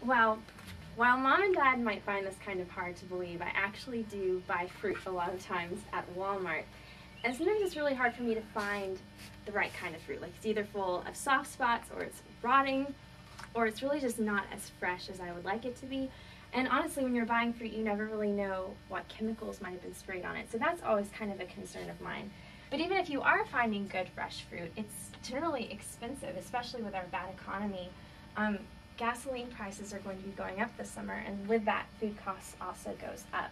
Well, while Mom and Dad might find this kind of hard to believe, I actually do buy fruit a lot of times at Walmart. And sometimes it's really hard for me to find the right kind of fruit. Like, it's either full of soft spots, or it's rotting, or it's really just not as fresh as I would like it to be. And honestly, when you're buying fruit, you never really know what chemicals might have been sprayed on it. So that's always kind of a concern of mine. But even if you are finding good fresh fruit, it's generally expensive, especially with our bad economy. Gasoline prices are going to be going up this summer, and with that, food costs also goes up.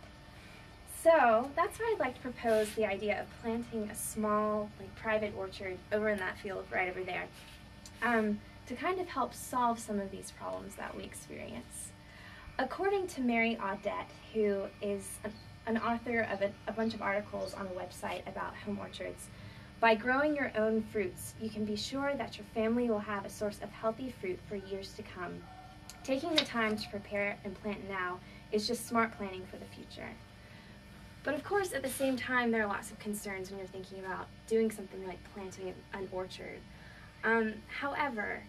So that's why I'd like to propose the idea of planting a small, private orchard over in that field right over there, to kind of help solve some of these problems that we experience. According to Mary Audette, who is an author of a bunch of articles on a website about home orchards, by growing your own fruits, you can be sure that your family will have a source of healthy fruit for years to come. Taking the time to prepare and plant now is just smart planning for the future. But of course, at the same time, there are lots of concerns when you're thinking about doing something like planting an orchard. However,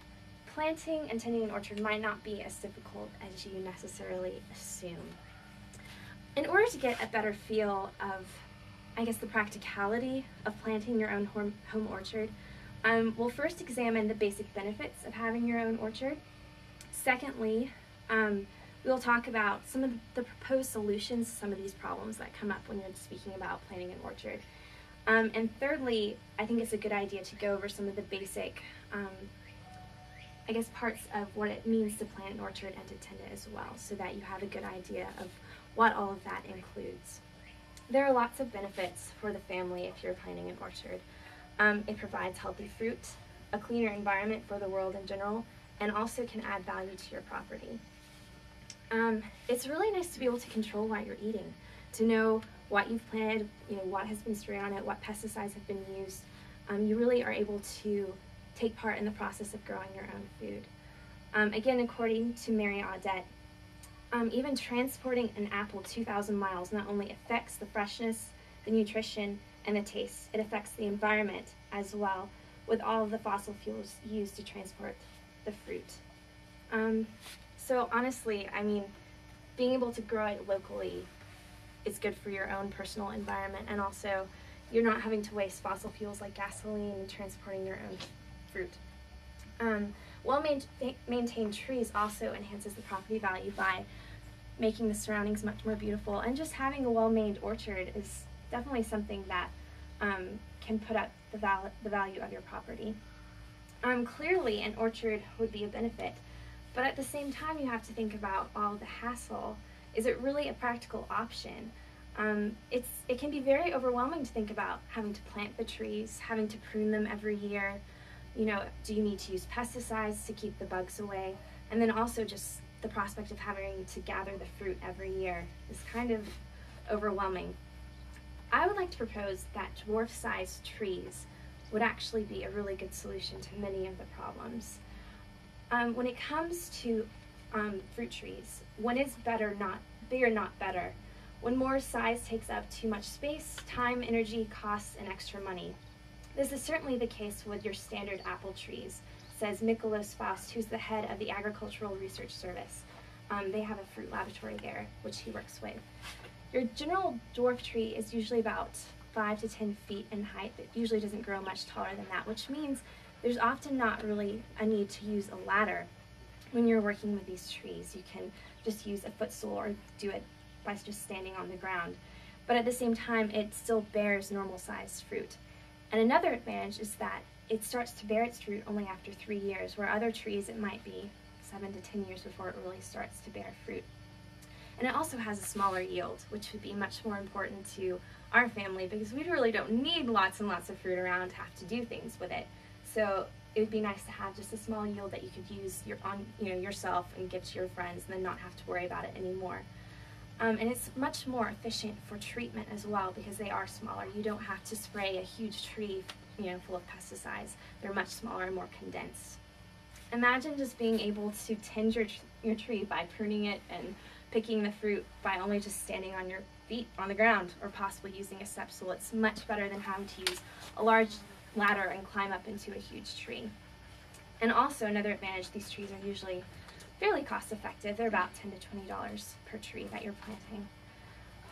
planting and tending an orchard might not be as difficult as you necessarily assume. In order to get a better feel of, the practicality of planting your own home orchard, we'll first examine the basic benefits of having your own orchard. Secondly, we'll talk about some of the proposed solutions to some of these problems that come up when you're speaking about planting an orchard. And thirdly, I think it's a good idea to go over some of the basic, parts of what it means to plant an orchard and to tend it as well, so that you have a good idea of what all of that includes. There are lots of benefits for the family if you're planting an orchard. It provides healthy fruit, a cleaner environment for the world in general, and also can add value to your property. It's really nice to be able to control what you're eating, to know what you've planted, what has been sprayed on it, what pesticides have been used. You really are able to take part in the process of growing your own food. Again, according to Mary Audette, even transporting an apple 2,000 miles not only affects the freshness, the nutrition, and the taste, it affects the environment as well, with all of the fossil fuels used to transport the fruit. So honestly, being able to grow it locally is good for your own personal environment, and also you're not having to waste fossil fuels like gasoline in transporting your own fruit. Well-maintained trees also enhances the property value by making the surroundings much more beautiful, and just having a well-maintained orchard is definitely something that can put up the value of your property. Clearly, an orchard would be a benefit, but at the same time, you have to think about all the hassle. Is it really a practical option? It can be very overwhelming to think about having to plant the trees, having to prune them every year. Do you need to use pesticides to keep the bugs away? And then also just the prospect of having to gather the fruit every year is kind of overwhelming. I would like to propose that dwarf-sized trees would actually be a really good solution to many of the problems. When it comes to fruit trees, one is better, not bigger, not better. When more size takes up too much space, time, energy, costs, and extra money. This is certainly the case with your standard apple trees, says Miklos Faust, who's the head of the Agricultural Research Service. They have a fruit laboratory there, which he works with. Your general dwarf tree is usually about 5 to 10 feet in height. It usually doesn't grow much taller than that, which means there's often not really a need to use a ladder when you're working with these trees. You can just use a footstool or do it by just standing on the ground. But at the same time, it still bears normal-sized fruit. And another advantage is that it starts to bear its fruit only after 3 years, where other trees it might be 7 to 10 years before it really starts to bear fruit. And it also has a smaller yield, which would be much more important to our family because we really don't need lots and lots of fruit around to have to do things with it. So it would be nice to have just a small yield that you could use yourself and give to your friends and then not have to worry about it anymore. And it's much more efficient for treatment as well because they are smaller. You don't have to spray a huge tree full of pesticides. They're much smaller and more condensed. Imagine just being able to tend your tree by pruning it and picking the fruit by only just standing on your feet on the ground or possibly using a step stool. It's much better than having to use a large ladder and climb up into a huge tree. And also another advantage, these trees are usually fairly cost effective. They're about $10 to $20 per tree that you're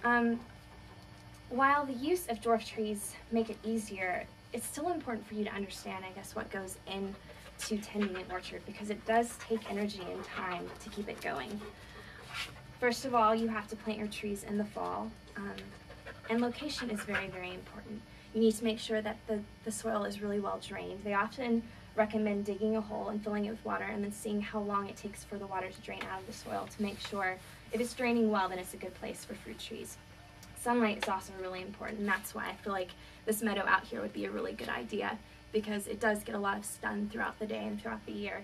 planting. While the use of dwarf trees make it easier, it's still important for you to understand, I guess, what goes into tending an orchard, because it does take energy and time to keep it going. First of all, you have to plant your trees in the fall, and location is very, very important. You need to make sure that the soil is really well drained. They often recommend digging a hole and filling it with water and then seeing how long it takes for the water to drain out of the soil to make sure if it's draining well, then it's a good place for fruit trees. Sunlight is also really important, and that's why I feel like this meadow out here would be a really good idea, because it does get a lot of sun throughout the day and throughout the year.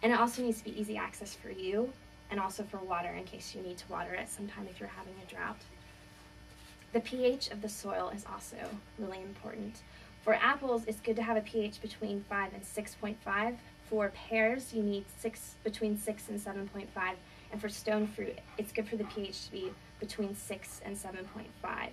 And it also needs to be easy access for you and also for water in case you need to water it sometime if you're having a drought. The pH of the soil is also really important. For apples, it's good to have a pH between 5 and 6.5. For pears, you need between 6 and 7.5. And for stone fruit, it's good for the pH to be between 6 and 7.5.